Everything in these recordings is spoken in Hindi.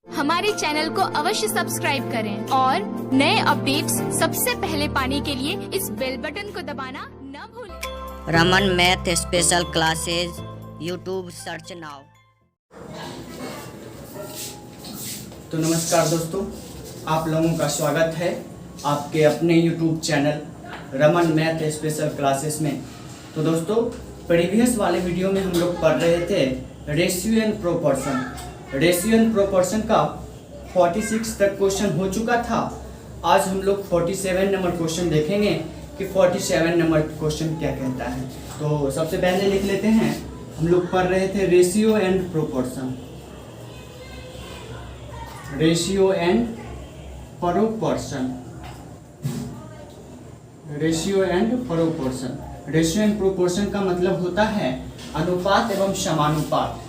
हमारे चैनल को अवश्य सब्सक्राइब करें और नए अपडेट्स सबसे पहले पाने के लिए इस बेल बटन को दबाना न भूलें। Raman math special classes YouTube search now. तो नमस्कार दोस्तों, आप लोगों का स्वागत है आपके अपने YouTube channel Raman math special classes में। तो दोस्तों, प्रीवियस वाले वीडियो में हम लोग पढ़ रहे थे ratio and proportion. Ratio and proportion का 46 तक क्वेश्चन हो चुका था। आज हम लोग 47 नंबर क्वेश्चन देखेंगे कि 47 नंबर क्वेश्चन क्या कहता है। तो सबसे पहले लिख लेते हैं, हम लोग पढ़ रहे थे ratio and proportion. Ratio and proportion, ratio and proportion. Ratio and proportion का मतलब होता है अनुपात एवं समानुपात।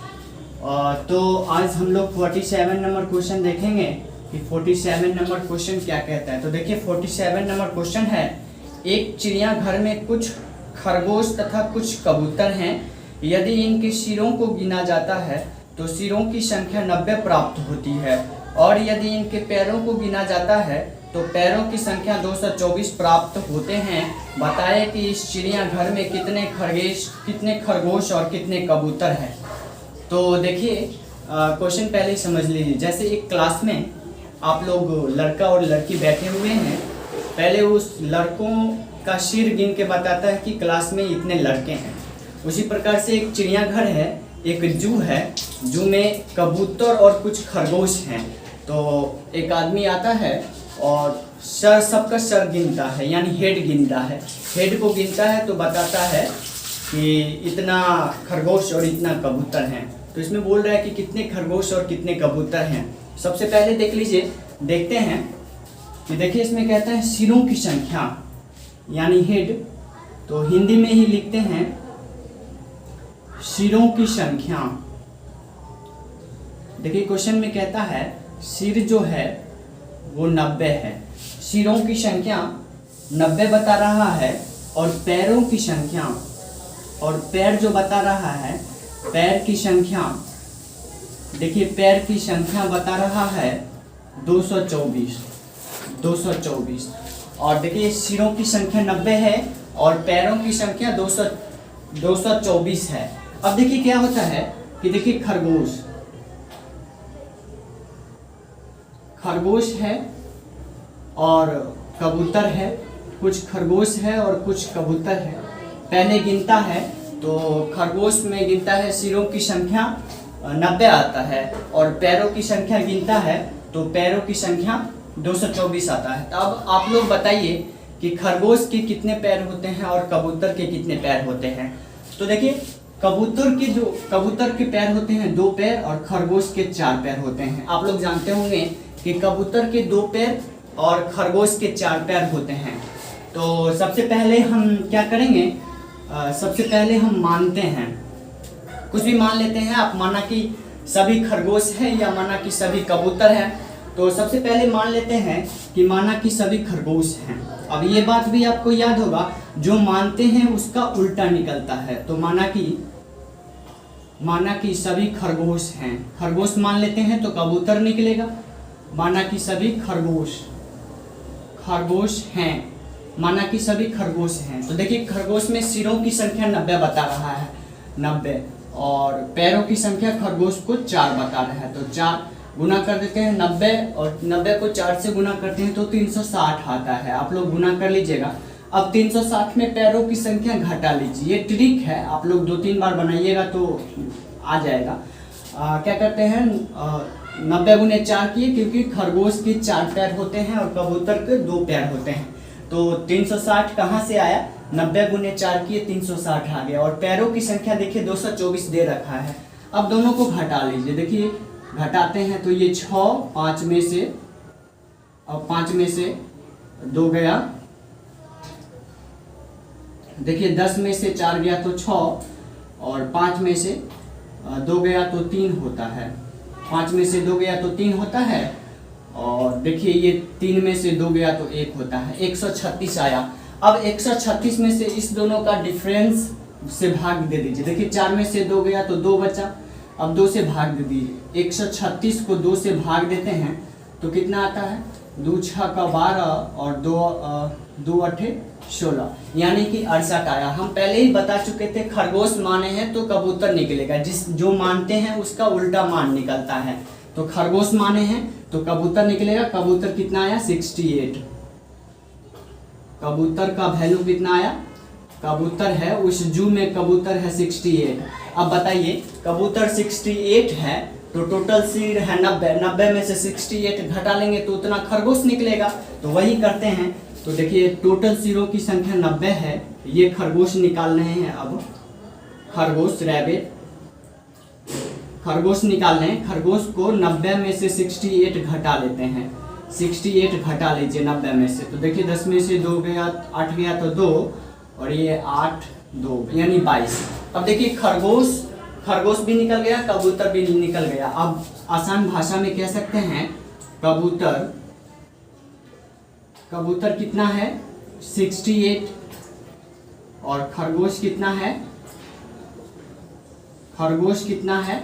तो आज हम लोग 47 नंबर क्वेश्चन देखेंगे कि 47 नंबर क्वेश्चन क्या कहता है। तो देखिए 47 नंबर क्वेश्चन है, एक चिड़ियाघर में कुछ खरगोश तथा कुछ कबूतर हैं। यदि इनके सिरों को गिना जाता है तो सिरों की संख्या 90 प्राप्त होती है, और यदि इनके पैरों को गिना जाता है तो पैरों की संख्या 224 प्राप्त होते हैं। बताएं कि इस चिड़ियाघर में कितने खरगोश और कितने कबूतर हैं। तो देखिए क्वेश्चन पहले ही समझ लीजिए। जैसे एक क्लास में आप लोग लड़का और लड़की बैठे हुए हैं, पहले उस लड़कों का सिर गिन के बताता है कि क्लास में इतने लड़के हैं। उसी प्रकार से एक चिड़ियाघर है, एक जू है, जू में कबूतर और कुछ खरगोश हैं। तो एक आदमी आता है और सबका सर गिनता है, यानी हेड गिनता है। हेड को गिनता है तो बताता है कि इतना खरगोश और इतना कबूतर हैं। तो इसमें बोल रहा है कि कितने खरगोश और कितने कबूतर हैं। सबसे पहले देख लीजिए, देखते हैं कि देखिए इसमें कहता है सिरों की संख्या, यानी हेड। तो हिंदी में ही लिखते हैं सिरों की संख्या। देखिए क्वेश्चन में कहता है सिर जो है वो 90 है, सिरों की संख्या 90 बता रहा है, और पैरों की संख्या, और पैर जो बता रहा है पैर की संख्या, देखिए पैर की संख्या बता रहा है 224। और देखिए सिरों की संख्या 90 है और पैरों की संख्या 224 है। अब देखिए क्या होता है कि देखिए खरगोश है और कबूतर है, कुछ खरगोश है और कुछ कबूतर है। पहले गिनता है तो खरगोश में गिनता है सिरों की संख्या 90 आता है, और पैरों की संख्या गिनता है तो पैरों की संख्या 224 आता है। तो अब आप लोग बताइए कि खरगोश के कितने पैर होते हैं और कबूतर के कितने पैर होते हैं। तो देखिए कबूतर के पैर होते हैं 2 पैर और खरगोश के 4 पैर होते हैं। आप लोग जानते होंगे कि कबूतर के 2 पैर और खरगोश के 4 पैर होते हैं। तो सबसे पहले हम क्या करेंगे, सबसे पहले हम मानते हैं, कुछ भी मान लेते हैं आप, माना कि सभी खरगोश है या माना कि सभी कबूतर हैं। तो सबसे पहले मान लेते हैं कि माना कि सभी खरगोश हैं। अब ये बात भी आपको याद होगा, जो मानते हैं उसका उल्टा निकलता है। तो माना कि सभी खरगोश हैं, खरगोश मान लेते हैं तो कबूतर निकलेगा। माना कि सभी खरगोश हैं, माना कि सभी खरगोश हैं। तो देखिए खरगोश में सिरों की संख्या 90 बता रहा है, 90, और पैरों की संख्या खरगोश को 4 बता रहा है। तो 4 गुना कर देते हैं 90, और 90 को 4 से गुना करते हैं तो 360 आता है। आप लोग गुना कर लीजिएगा। अब 360 में पैरों की संख्या घटा लीजिए। ये ट्रिक है, आप लोग 2-3 बार बनाइएगा तो आ जाएगा। क्या करते हैं, 90 गुने 4 किए, क्योंकि खरगोश के 4 पैर होते हैं और कबूतर के 2 पैर होते हैं। तो 360 कहाँ से आया, 90 गुने 4 किए 360 आ गया। और पैरों की संख्या देखिए 224 दे रखा है। अब दोनों को घटा लीजिए। देखिए घटाते हैं तो ये 6, 5 में से, अब 5 में से 2 गया। देखिए 10 में से 4 गया तो 6, और 5 में से 2 गया तो 3 होता है। 5 में से 2 गया तो 3 होता है, और देखिए ये 3 में से 2 गया तो 1 होता है। 136 आया। अब 136 में से इस दोनों का डिफरेंस से भाग दे दीजिए। देखिए 4 में से 2 गया तो 2 बचा। अब 2 से भाग दे दीजिए। 136 को 2 से भाग देते हैं तो कितना आता है, 2 6 का 12 और 2 8 16, यानी कि 68 आया। हम पहले ही बता चुके थे खरगोश माने हैं तो कबूतर निकलेगा, जो मानते हैं उसका उल्टा मान निकलता है। तो खरगोश माने हैं तो कबूतर निकलेगा। कबूतर कितना आया, 68। कबूतर का वैल्यू कितना आया, कबूतर है उस जू में कबूतर है 68। अब बताइए कबूतर 68 है तो टोटल सिर है 90, 90 में से 68 घटा लेंगे तो उतना खरगोश निकलेगा। तो वही करते हैं। तो देखिए टोटल सिरों की संख्या 90 है, ये खरगोश निकाल रहे हैं। अब खरगोश रैबिट, खरगोश निकाल रहे हैं। खरगोश को 90 में से 68 घटा लेते हैं। 68 घटा लीजिए 90 में से, तो देखिए 10 में से 2 गया, 8 गया तो 2 और ये 8 2 यानी 22। अब देखिए खरगोश भी निकल गया, कबूतर भी निकल गया। अब आसान भाषा में कह सकते हैं कबूतर कितना है 68 और खरगोश कितना है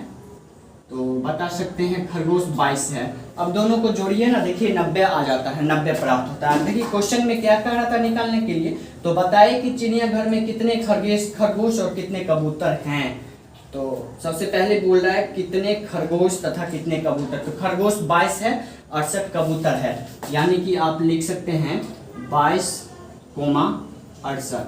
तो बता सकते हैं खरगोश 22 है। अब दोनों को जोड़िए ना, देखिए 90 आ जाता है, 90 प्राप्त होता है। देखिए क्वेश्चन में क्या कह रहा था निकालने के लिए, तो बताइए कि चिड़ियाघर में कितने खरगोश और कितने कबूतर हैं। तो सबसे पहले बोल रहा है कितने खरगोश तथा कितने कबूतर, तो खरगोश 22 है, 68 कबूतर है, यानी कि आप लिख सकते हैं 22,68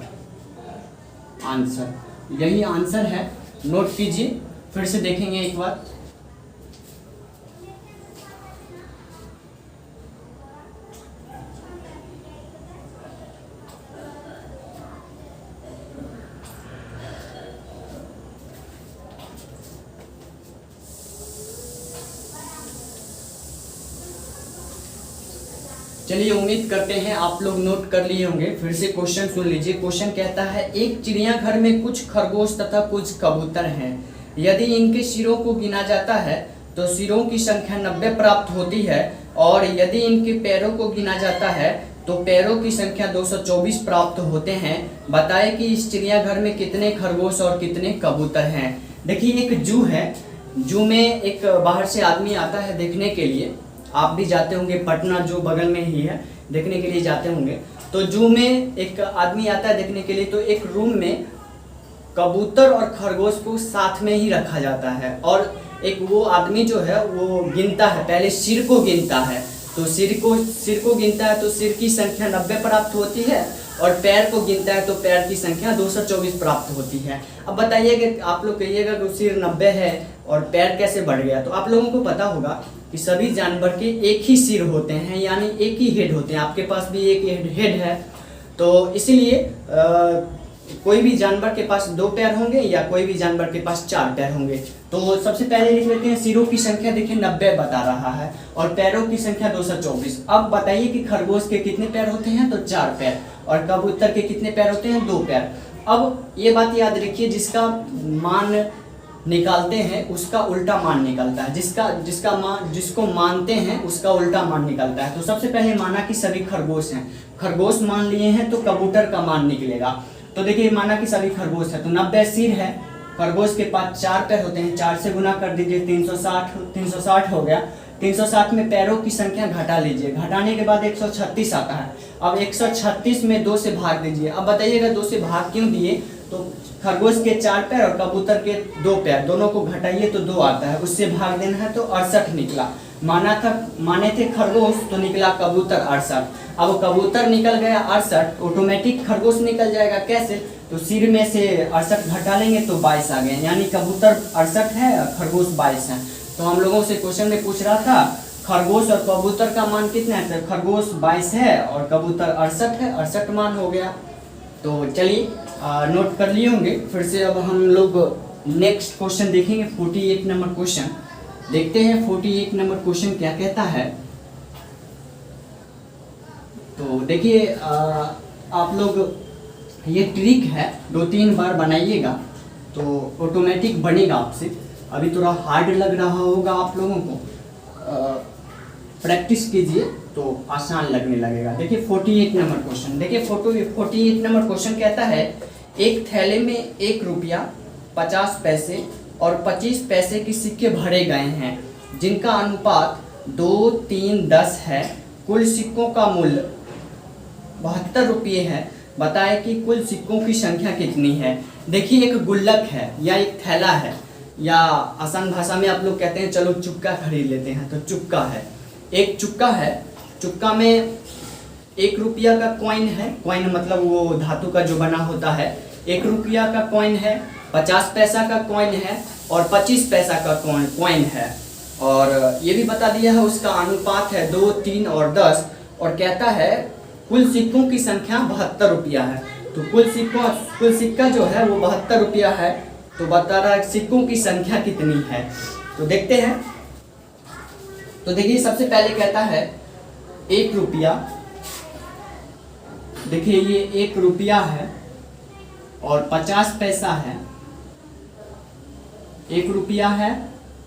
आंसर। यही आंसर है, नोट कीजिए। फिर से देखेंगे एक बार। चलिए उम्मीद करते हैं आप लोग नोट कर लिए होंगे। फिर से क्वेश्चन सुन लीजिए। क्वेश्चन कहता है एक चिड़ियाघर में कुछ खरगोश तथा कुछ कबूतर हैं। यदि इनके सिरों को गिना जाता है तो सिरों की संख्या 90 प्राप्त होती है, और यदि इनके पैरों को गिना जाता है तो पैरों की संख्या 224 प्राप्त होते हैं। बताएं कि इस चिड़ियाघर में कितने खरगोश और कितने कबूतर हैं। देखिए एक जू है, जू में एक बाहर से आदमी आता है देखने के लिए। आप भी जाते होंगे, पटना जू बगल में ही है, देखने के लिए जाते होंगे। तो जू में एक आदमी आता है देखने के लिए, तो एक रूम में कबूतर और खरगोश को साथ में ही रखा जाता है, और एक वो आदमी जो है वो गिनता है, पहले सिर को गिनता है। तो सिर को गिनता है तो सिर की संख्या 90 प्राप्त होती है, और पैर को गिनता है तो पैर की संख्या 224 प्राप्त होती है। अब बताइए कि आप लोग कहिएगा कि सिर 90 है और पैर कैसे बढ़ गया। तो आप लोगों को पता होगा कि सभी जानवर के एक ही सिर होते हैं, यानी एक ही हेड होते हैं। आपके पास भी एक हेड है, तो इसीलिए कोई भी जानवर के पास 2 पैर होंगे या कोई भी जानवर के पास 4 पैर होंगे। तो सबसे पहले लिख लेते हैं सिरों की संख्या, देखिए 90 बता रहा है, और पैरों की संख्या 224। अब बताइए कि खरगोश के कितने पैर होते हैं, तो 4 पैर, और कबूतर के कितने पैर होते हैं, 2 पैर। अब ये बात याद रखिए, जिसका मान निकालते हैं उसका उल्टा मान निकलता है, जिसको मानते हैं उसका उल्टा मान निकलता है। तो सबसे पहले माना कि सभी खरगोश हैं, खरगोश मान लिए हैं तो कबूतर का मान निकलेगा। तो देखिए माना कि सभी खरगोश है तो 90 सिर है, खरगोश के पास 4 पैर होते हैं, 4 से गुना कर दीजिए, 360 हो गया। 360 में पैरों की संख्या घटा लीजिए, घटाने के बाद 136 आता है। अब 136 में 2 से भाग दीजिए। अब बताइएगा 2 से भाग क्यों दिए, तो खरगोश के 4 पैर और कबूतर के 2 पैर, दोनों को घटाइए तो 2 आता है, उससे भाग देना है तो 68 निकला। माने थे खरगोश तो निकला कबूतर 68। अब कबूतर निकल गया 68, ऑटोमेटिक खरगोश निकल जाएगा। कैसे, तो सिर में से 68 घटा लेंगे तो 22 आ गए, यानी कबूतर 68 है और खरगोश 22 है। तो हम लोगों से क्वेश्चन में पूछ रहा था खरगोश और कबूतर का मान कितना है, तो खरगोश 22 है और कबूतर 68 है, 68 मान हो गया। तो चलिए नोट कर लिए होंगे। फिर से अब हम लोग नेक्स्ट क्वेश्चन देखेंगे, 48 नंबर क्वेश्चन देखते हैं। 48 नंबर क्वेश्चन क्या कहता है, तो देखिए आप लोग ये ट्रिक है 2-3 बार बनाइएगा तो ऑटोमेटिक बनेगा आपसे। अभी थोड़ा हार्ड लग रहा होगा आप लोगों को, प्रैक्टिस कीजिए तो आसान लगने लगेगा। देखिए 48 नंबर क्वेश्चन, देखिए 48 नंबर क्वेश्चन कहता है एक थैले में 1 रुपया 50 पैसे और 25 पैसे के सिक्के भरे गए हैं जिनका अनुपात 2, 3, 10 है। कुल सिक्कों का मूल्य 72 रुपये है। बताएं कि कुल सिक्कों की संख्या कितनी है। देखिए एक गुल्लक है या एक थैला है, या आसान भाषा में आप लोग कहते हैं चलो चुक्का खरीद लेते हैं, तो चुक्का है, एक चुक्का है। चुक्का में 1 रुपया का कॉइन है, कॉइन मतलब वो धातु का जो बना होता है। 1 रुपया का कॉइन है, 50 पैसा का कॉइन है और 25 पैसा का कॉइन है। और ये भी बता दिया है उसका अनुपात है 2, 3 और 10, और कहता है कुल सिक्कों की संख्या 72 रुपया है। तो कुल सिक्का जो है वो 72 रुपया है। तो बता रहा है सिक्कों की संख्या कितनी है। तो देखते हैं। तो देखिए सबसे पहले कहता है 1 रुपया। देखिए ये 1 रुपया है और 50 पैसा है। 1 रुपया है,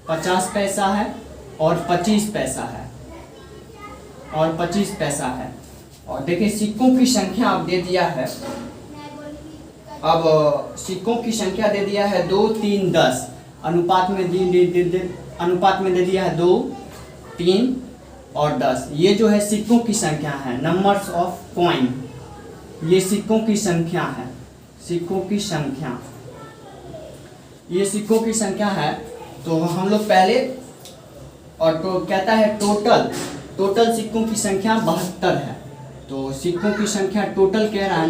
50 पैसा है और 25 पैसा है और 25 पैसा है। और देखिए सिक्कों की संख्या अब दे दिया है। अब सिक्कों की संख्या दे दिया है 2, 3, 10 अनुपात में दे दिया है 2, 3 और 10। ये जो है सिक्कों की संख्या है, नंबर्स ऑफ कॉइन। ये सिक्कों की संख्या है, सिक्कों की संख्या, ये सिक्कों की संख्या है। तो हम लोग पहले, और तो कहता है टोटल सिक्कों की संख्या 72 है। तो सिक्कों की संख्या टोटल कह रहा है,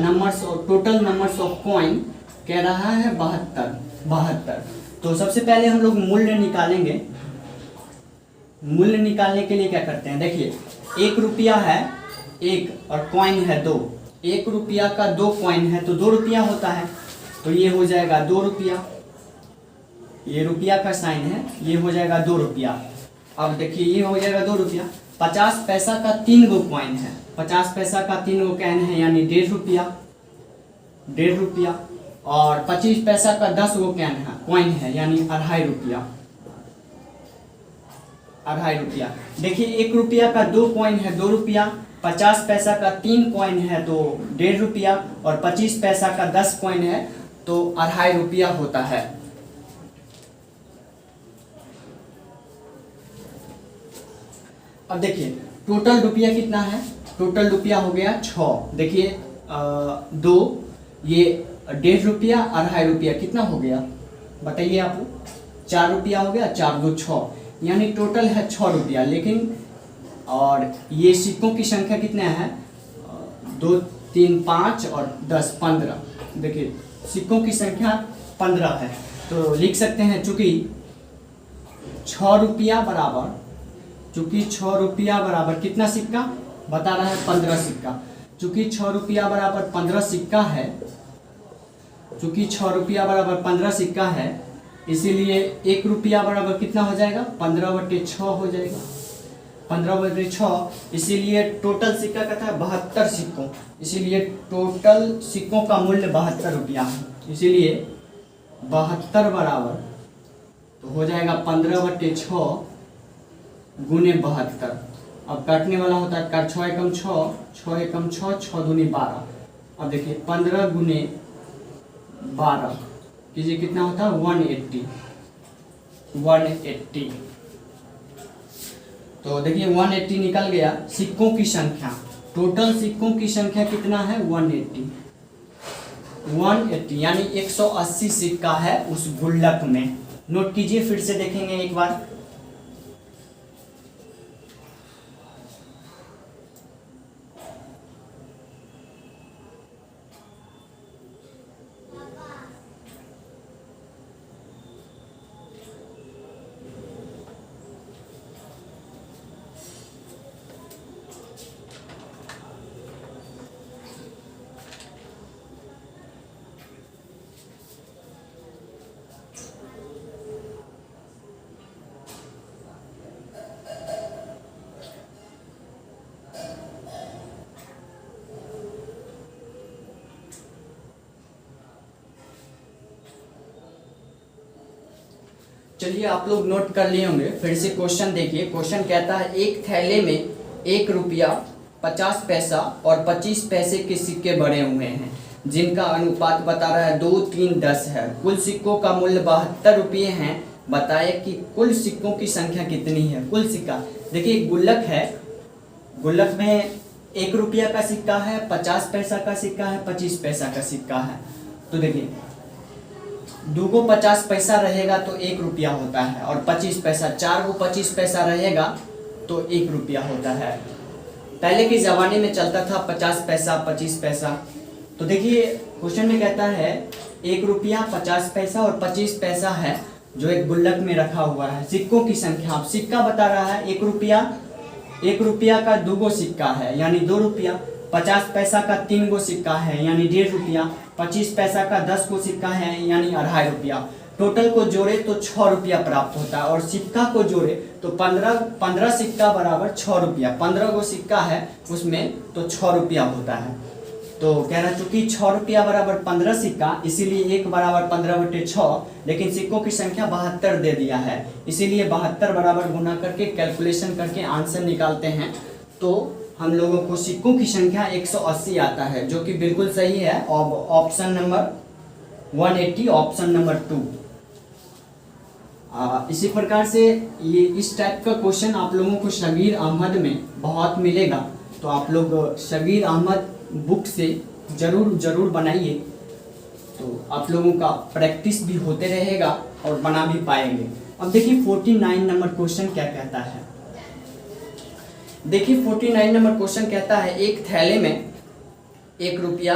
टोटल नंबर्स ऑफ कॉइन कह रहा है 72। तो सबसे पहले हम लोग मूल्य निकालेंगे। मूल्य निकालने के लिए क्या करते हैं, देखिए 1 रुपया है 1 और कॉइन है 2। 1 रुपया का 2 कॉइन है तो 2 रुपया होता है। तो ये हो जाएगा 2 रुपया, ये रुपया का साइन है, ये हो जाएगा 2 रुपया। अब देखिए ये हो जाएगा 2 रुपया। 50 पैसा का 3 गो कॉइन है, 50 पैसा का 3 गो कॉइन है यानी 1.5 रुपया, 1.5 रुपया। और 25 पैसा का 10 गो कॉइन है यानी 2.5 रुपया, 2.5 रुपया। देखिए 1 रुपया का 2 कॉइन है 2 रुपया, 50 पैसा का 3 कॉइन है तो 1.5 रुपया, और 25 पैसा का 10 कॉइन है तो 2.5 रुपया होता है। अब देखिए टोटल रुपया कितना है, टोटल रुपया हो गया 6। देखिए 2, ये 1.5 रुपया, 2.5 रुपया, कितना हो गया बताइए आप, 4 रुपया हो गया, 4 2 6, यानी टोटल है 6 रुपया। लेकिन और ये सिक्कों की संख्या कितना है, 2, 3, 5 और 10 15। देखिए सिक्कों की संख्या 15 है। तो लिख सकते हैं चूंकि 6 रुपया बराबर, चूंकि 6 रुपया बराबर कितना सिक्का बता रहा है, 15 सिक्का। चूंकि 6 रुपया बराबर 15 सिक्का है, चूंकि 6 रुपया बराबर 15 सिक्का है, इसीलिए 1 रुपया बराबर कितना हो जाएगा, 15/6 हो जाएगा, 15/6। इसीलिए टोटल सिक्का कहता है 72 सिक्कों, इसीलिए टोटल सिक्कों का मूल्य 72 रुपया है। इसीलिए 72 बराबर तो हो जाएगा 15/6 गुने 72। अब काटने वाला होता है, काट 6 एकम 6, 6 एकम 6, 6 दूनी 12। अब देखिए 15 गुने 12 कीजिए कितना होता है, 180। तो देखिए 180 निकल गया। सिक्कों की संख्या, टोटल सिक्कों की संख्या कितना है, 180 यानी 180 सिक्का है उस गुल्लक में। नोट कीजिए, फिर से देखेंगे एक बार। चलिए आप लोग नोट कर लिए होंगे, फिर से क्वेश्चन देखिए। क्वेश्चन कहता है एक थैले में 1 रुपया, 50 पैसा और 25 पैसे के सिक्के भरे हुए हैं। जिनका अनुपात बता रहा है 2, 3, 10 है। कुल सिक्कों का मूल्य 72 रुपये हैं। बताए कि कुल सिक्कों की संख्या कितनी है। कुल सिक्का देखिए, गुल्लक है, गुल्लक में 1 रुपया का सिक्का है, 50 पैसा का सिक्का है, 25 पैसा का सिक्का है। तो देखिए, 2 को 50 पैसा रहेगा तो 1 रुपया होता है, और 25 पैसा, 4 को 25 पैसा रहेगा तो 1 रुपया होता है। पहले के ज़माने में चलता था 50 पैसा, 25 पैसा। तो देखिए क्वेश्चन में कहता है 1 रुपया, 50 पैसा और 25 पैसा है जो एक गुल्लक में रखा हुआ है। सिक्कों की संख्या, अब सिक्का बता रहा है 1 रुपया, 1 रुपया का 2 गो सिक्का है यानी 2 रुपया, 50 पैसा का 3 गो सिक्का है यानी 1.5 रुपया, 25 पैसा का 10 गो सिक्का है यानी 2.5 रुपया। टोटल को जोड़े तो 6 रुपया प्राप्त होता है, और सिक्का को जोड़े तो 15 सिक्का बराबर 6 रुपया। 15 गो सिक्का है उसमें तो 6 रुपया होता है। तो कह रहा चूंकि 6 रुपया बराबर 15 सिक्का, इसीलिए 1 बराबर 15/6, लेकिन सिक्कों की संख्या 72 दे दिया है, इसीलिए 72 बराबर गुना करके कैलकुलेशन करके आंसर निकालते हैं। तो हम लोगों को सिक्कों की संख्या 180 आता है, जो कि बिल्कुल सही है। Option number 180, option number 2। इसी प्रकार से ये इस टाइप का क्वेश्चन आप लोगों को शबीर अहमद में बहुत मिलेगा, तो आप लोग शबीर अहमद बुक से ज़रूर बनाइए, तो आप लोगों का प्रैक्टिस भी होते रहेगा और बना भी पाएंगे। अब देखिए 49 नंबर क्वेश्चन क्या कहता है। देखिए 49 नंबर क्वेश्चन कहता है एक थैले में 1 रुपया,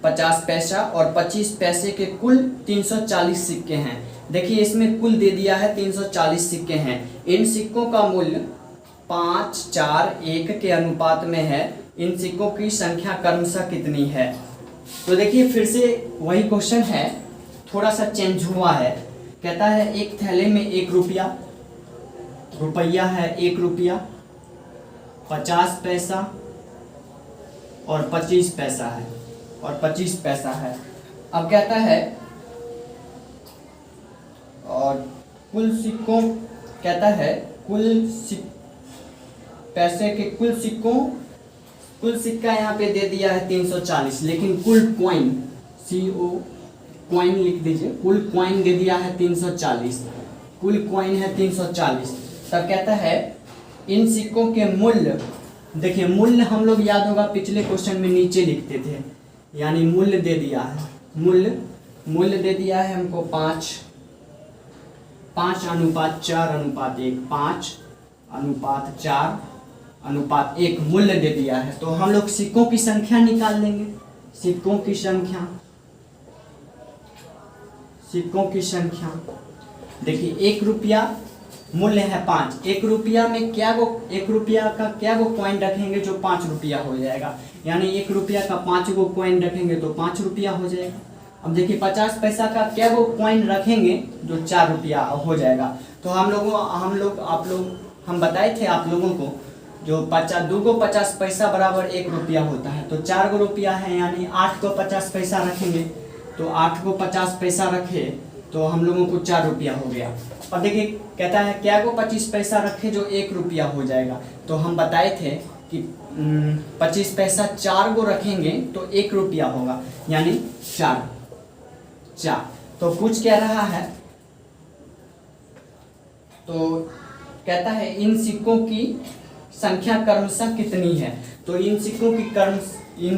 50 पैसा और 25 पैसे के कुल 340 सिक्के हैं। देखिए इसमें कुल दे दिया है 340 सिक्के हैं। इन सिक्कों का मूल्य 5, 4, 1 के अनुपात में है। इन सिक्कों की संख्या क्रमशः कितनी है। तो देखिए फिर से वही क्वेश्चन है, थोड़ा सा चेंज हुआ है। कहता है एक थैले में 1 रुपया, रुपया है 1 रुपया, 50 पैसा और 25 पैसा है, और 25 पैसा है। अब कहता है और कुल सिक्कों, कहता है पैसे के कुल सिक्का यहाँ पे दे दिया है 340, लेकिन कुल कॉइन, कॉइन लिख दीजिए, कुल कॉइन दे दिया है 340, कुल कॉइन है 340। तब कहता है इन सिक्कों के मूल्य, देखिए मूल्य हम लोग याद होगा पिछले क्वेश्चन में नीचे लिखते थे, यानी मूल्य दे दिया है, मूल्य दे दिया है हमको 5:4:1, 5:4:1 मूल्य दे दिया है। तो हम लोग सिक्कों की संख्या निकाल लेंगे। सिक्कों की संख्या देखिए 1 रुपया मूल्य है 5। 1 रुपया में 1 रुपया का क्या गो कॉइन रखेंगे जो 5 रुपया हो जाएगा, यानी 1 रुपया का 5 गो कॉइन रखेंगे तो 5 रुपया हो जाएगा। अब देखिए 50 पैसा का क्या गो कॉइन रखेंगे जो 4 रुपया हो जाएगा। तो हम बताए थे आप लोगों को जो 2 को 50 पैसा बराबर 1 रुपया होता है, तो 4 गो रुपया है, यानी 8 को 50 पैसा रखेंगे, तो 8 को 50 पैसा रखे तो हम लोगों को 4 रुपया हो गया। और देखिए कहता है क्या को 25 पैसा रखे जो 1 रुपया हो जाएगा। तो हम बताए थे कि 25 पैसा 4 गो रखेंगे तो 1 रुपया होगा, यानी 4। तो पूछ क्या रहा है, तो कहता है इन सिक्कों की संख्या क्रमशः कितनी है। तो इन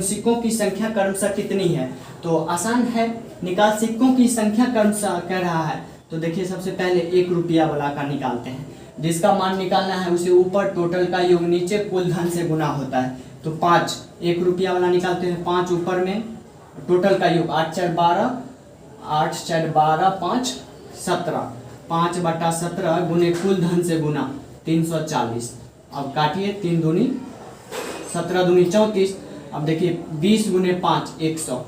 सिक्कों की संख्या क्रमशः कितनी है, तो आसान है निकाल। सिक्कों की संख्या क्रमशः कह रहा है, तो देखिए सबसे पहले 1 रुपया वाला का निकालते हैं, जिसका मान निकालना है उसे ऊपर टोटल का योग नीचे कुल धन से गुना होता है। तो 5 1 रुपया वाला निकालते हैं, 5 ऊपर में टोटल का योग 8 4 12 5 17, 5/17 गुने कुल धन से गुना 340। अब काटिए 3 दूनी 17 दूनी 34। अब देखिए 20 गुने 5 100।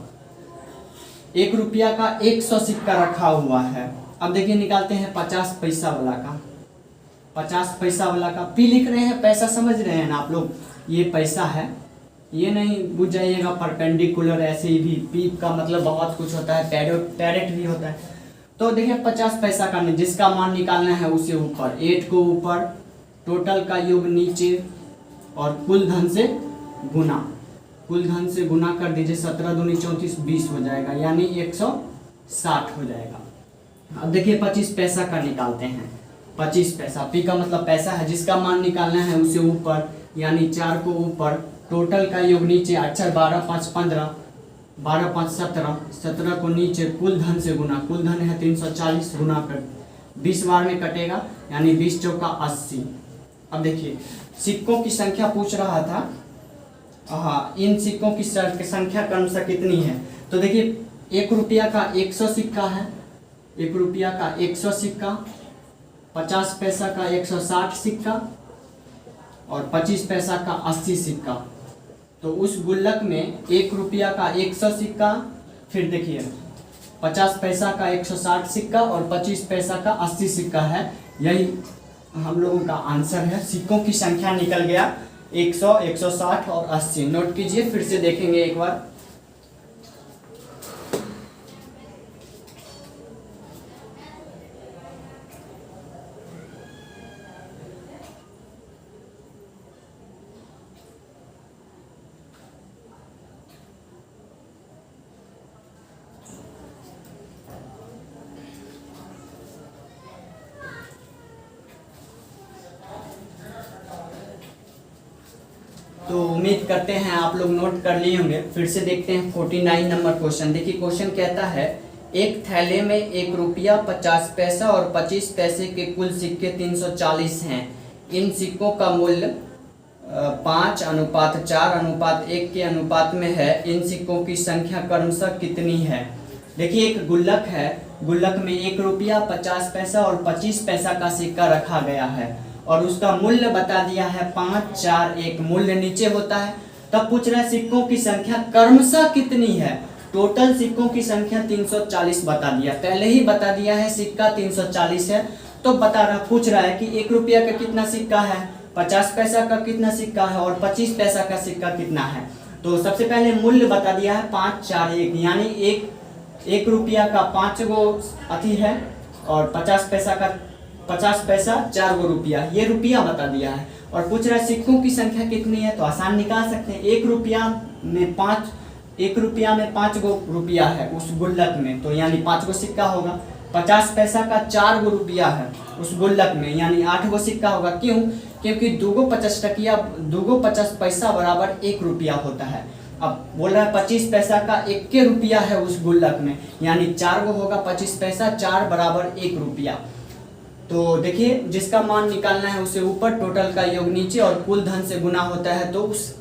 1 रुपया का 100 सिक्का रखा हुआ है। अब देखिए निकालते हैं 50 पैसा वाला का। 50 पैसा वाला का पी लिख रहे हैं, पैसा समझ रहे हैं ना आप लोग, ये पैसा है, ये नहीं बुझ जाइएगा परपेंडिकुलर, ऐसे ही भी पी का मतलब बहुत कुछ होता है, पैरेट भी होता है। तो देखिए 50 पैसा का जिसका मान निकालना है उसे ऊपर, 8 को ऊपर टोटल का योग नीचे और कुल धन से गुना। कुल धन से गुना कर दीजिए, 17 दूनी 34 20 हो जाएगा, यानी 160 हो जाएगा। अब देखिए 25 पैसा का निकालते हैं। 25 पैसा, पी का मतलब पैसा है, जिसका मान निकालना है उसे ऊपर, यानी 4 को ऊपर, टोटल का योग नीचे, अक्षर 12 5 15, 12 5 17, 17 को नीचे, कुल धन से गुना, कुल धन है 340, गुना कर 20 बार में कटेगा, यानी 20 चौका 80। अब देखिए सिक्कों की संख्या पूछ रहा था, हाँ, इन सिक्कों की संख्या क्रमशः कितनी है। तो देखिए 1 रुपया का 100 सिक्का है, 1 रुपया का 100 सिक्का, 50 पैसा का 160 सिक्का और 25 पैसा का 80 सिक्का। तो उस गुल्लक में 1 रुपया का 100 सिक्का, फिर देखिए 50 पैसा का 160 सिक्का और 25 पैसा का 80 सिक्का है। यही हम लोगों का आंसर है। सिक्कों की संख्या निकल गया 100, 160 और 80। नोट कीजिए, फिर से देखेंगे एक बार। तो उम्मीद करते हैं आप लोग नोट कर लिए होंगे। फिर से देखते हैं 49 नंबर क्वेश्चन। देखिए क्वेश्चन कहता है, एक थैले में 1 रुपया 50 पैसा और 25 पैसे के कुल सिक्के 340 हैं। इन सिक्कों का मूल्य 5:4:1 के अनुपात में है। इन सिक्कों की संख्या क्रमशः कितनी है। देखिए एक गुल्लक है, गुल्लक में 1 रुपया 50 पैसा और 25 पैसा का सिक्का रखा गया है और उसका मूल्य बता दिया है 5:4:1। मूल्य नीचे होता है, तब पूछ रहा है सिक्कों की संख्या क्रमशः कितनी है। टोटल सिक्कों की संख्या 340 बता दिया, पहले ही बता दिया है सिक्का 340 है। तो पूछ रहा है कि 1 रुपया का कितना सिक्का है, 50 पैसा का कितना सिक्का है और 25 पैसा का सिक्का कितना है। तो सबसे पहले मूल्य बता दिया है 5:4:1, यानी 1 रुपया का 5 गो अथी है और 50 पैसा का 50 पैसा 4 गो रुपया, ये रुपया बता दिया है। और पूछ रहा है सिक्कों की संख्या कितनी है, तो आसान निकाल सकते हैं। 1 रुपया में 5 गो रुपया है उस गुल्लक में, तो यानी 5 गो सिक्का होगा। 50 पैसा का 4 गो रुपया है उस गुल्लक में, यानी 8 गो सिक्का होगा। क्यों? क्योंकि 2 गो 50 पैसा बराबर 1 रुपया होता है। अब बोल रहा है 25 पैसा का 1 रुपया है उस गुल्लक में, यानी 4 गो होगा 25 पैसा, 4 बराबर 1 रुपया। तो देखिए जिसका मान निकालना है उसे ऊपर, टोटल का योग नीचे और कुल धन से गुना होता है तो उस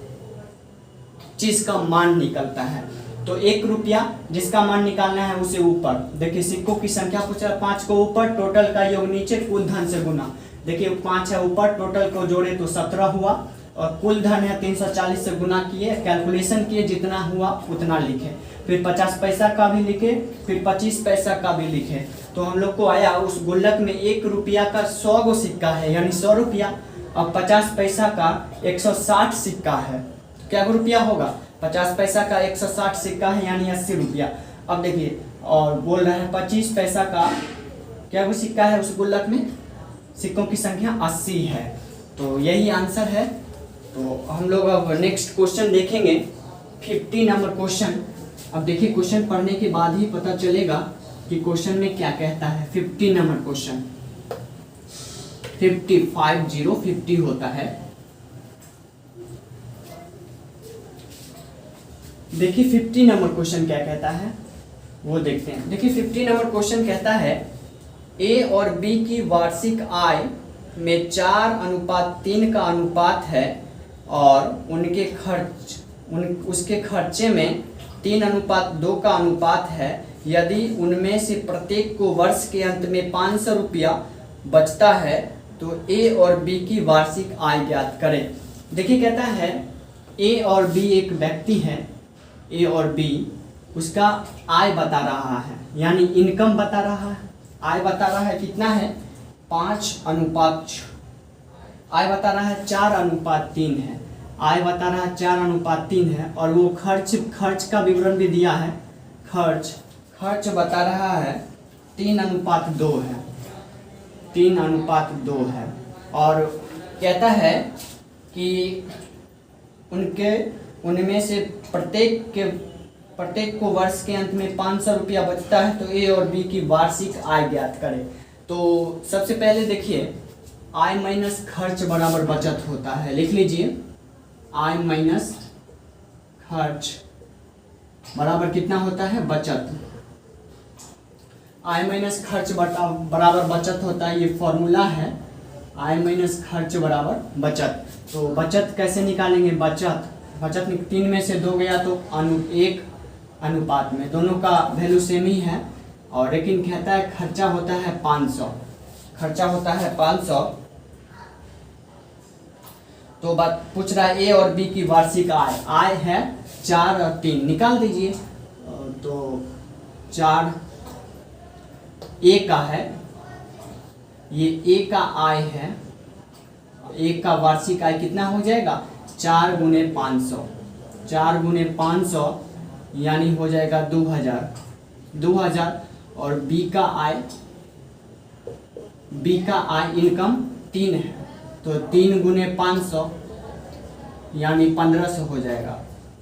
चीज का मान निकलता है। तो 1 रुपया जिसका मान निकालना है उसे ऊपर। देखिए सिक्कों की संख्या पूछा, 5 को ऊपर, टोटल का योग नीचे, कुल धन से गुना। देखिए 5 है ऊपर, टोटल को जोड़े तो 17 हुआ और कुल धन है 340 से गुना किए, कैलकुलेशन किए, जितना हुआ उतना लिखे। फिर 50 पैसा का भी लिखे, फिर 25 पैसा का भी लिखे। तो हम लोग को आया उस गुल्लक में 1 रुपया का 100 गो सिक्का है, यानी 100 रुपया। अब 50 पैसा का 160 सिक्का है, क्या रुपया होगा? 50 पैसा का 160 सिक्का है, यानी 80 रुपया। अब देखिए और बोल रहे हैं 25 पैसा का क्या वो सिक्का है उस गुल्लक में, सिक्कों की संख्या 80 है। तो यही आंसर है। तो हम लोग अब नेक्स्ट क्वेश्चन देखेंगे, 50 नंबर क्वेश्चन। अब देखिए क्वेश्चन पढ़ने के बाद ही पता चलेगा कि क्वेश्चन में क्या कहता है। 50 नंबर क्वेश्चन, 50 होता है। देखिए 50 नंबर क्वेश्चन क्या कहता है वो देखते हैं। देखिए 50 नंबर क्वेश्चन कहता है, ए और बी की वार्षिक आय में 4:3 का अनुपात है और उसके खर्चे में 3:2 का अनुपात है। यदि उनमें से प्रत्येक को वर्ष के अंत में 500 रुपया बचता है तो ए और बी की वार्षिक आय ज्ञात करें। देखिए कहता है ए और बी एक व्यक्ति है, ए और बी उसका आय बता रहा है, यानी इनकम बता रहा है। आय बता रहा है कितना है, 5:6। आय बता रहा है 4:3 है। आय बता रहा है 4:3 है और वो खर्च का विवरण भी दिया है। खर्च बता रहा है 3:2 है, 3:2 है। और कहता है कि उनके उनमें से प्रत्येक को वर्ष के अंत में 500 रुपया बचता है, तो ए और बी की वार्षिक आय ज्ञात करें। तो सबसे पहले देखिए, आय माइनस खर्च बराबर बचत होता है। लिख लीजिए, आय माइनस खर्च बराबर कितना होता है? बचत। आय माइनस खर्च बराबर बचत होता है, ये फॉर्मूला है, आय माइनस खर्च बराबर बचत। तो बचत कैसे निकालेंगे? बचत 3 में से 2 गया तो 1 अनुपात में, दोनों का वैल्यू सेम ही है। और लेकिन कहता है खर्चा होता है 500, खर्चा होता है 500। तो बात पूछ रहा है ए और बी की वार्षिक आय, आय है 4 और 3, निकाल दीजिए। तो 4 ए का है, ये ए का आय है, ए का वार्षिक आय कितना हो जाएगा? 4 गुने 500, 4 गुने 500 यानी हो जाएगा 2000। और बी का आय इनकम 3 है, तो 3 गुने 500 यानी 1500 हो जाएगा।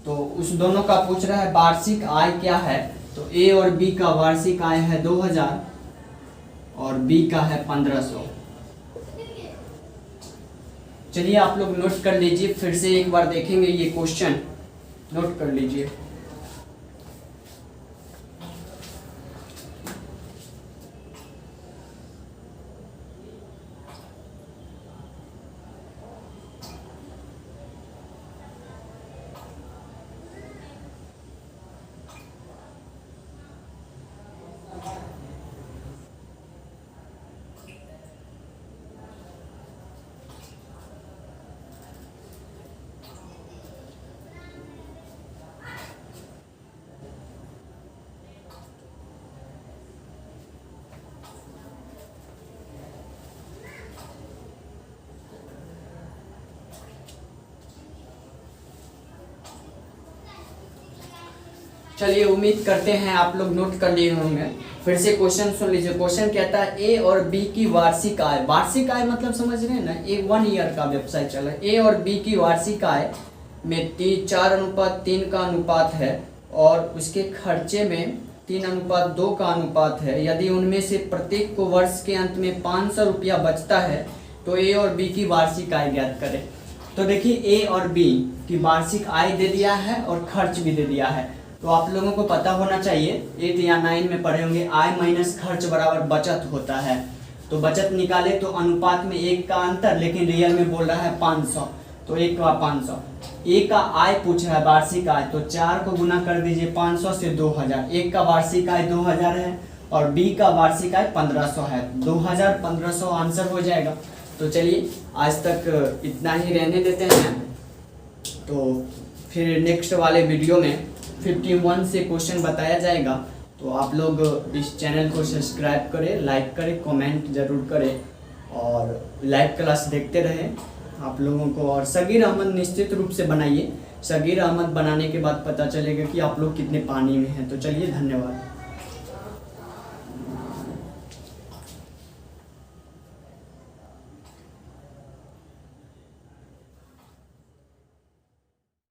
तो उस दोनों का पूछ रहा है वार्षिक आय क्या है, तो ए और बी का वार्षिक आय है 2000 और बी का है 1500। चलिए आप लोग नोट कर लीजिए, फिर से एक बार देखेंगे ये क्वेश्चन, नोट कर लीजिए। चलिए उम्मीद करते हैं आप लोग नोट कर लिए होंगे। फिर से क्वेश्चन सुन लीजिए। क्वेश्चन कहता है ए और बी की वार्षिक आय, वार्षिक आय मतलब समझ रहे हैं ना, 1 ईयर का व्यवसाय चल रहा है। ए और बी की वार्षिक आय में 4:3 का अनुपात है और उसके खर्चे में 3:2 का अनुपात है। यदि उनमें से प्रत्येक को वर्ष के अंत में 500 रुपया बचता है तो ए और बी की वार्षिक आय ज्ञात करें। तो देखिए ए और बी की वार्षिक आय दे दिया है और खर्च भी दे दिया है। तो आप लोगों को पता होना चाहिए, 8 या 9 में पढ़े होंगे, आय माइनस खर्च बराबर बचत होता है। तो बचत निकाले तो अनुपात में 1 का अंतर, लेकिन रियल में बोल रहा है 500, तो 1 का 500। ए का आय पूछ रहा है वार्षिक आय, तो 4 को गुना कर दीजिए 500 से 2000। एक का वार्षिक आय 2000 है और बी का वार्षिक आय 1500 है, 2000 1500 आंसर हो जाएगा। तो चलिए आज तक इतना ही रहने देते हैं, तो फिर नेक्स्ट वाले वीडियो में 51 से क्वेश्चन बताया जाएगा। तो आप लोग इस चैनल को सब्सक्राइब करें, लाइक करें, कमेंट जरूर करें और लाइव क्लास देखते रहें आप लोगों को। और सगीर अहमद निश्चित रूप से बनाइए, सगीर अहमद बनाने के बाद पता चलेगा कि आप लोग कितने पानी में हैं। तो चलिए धन्यवाद।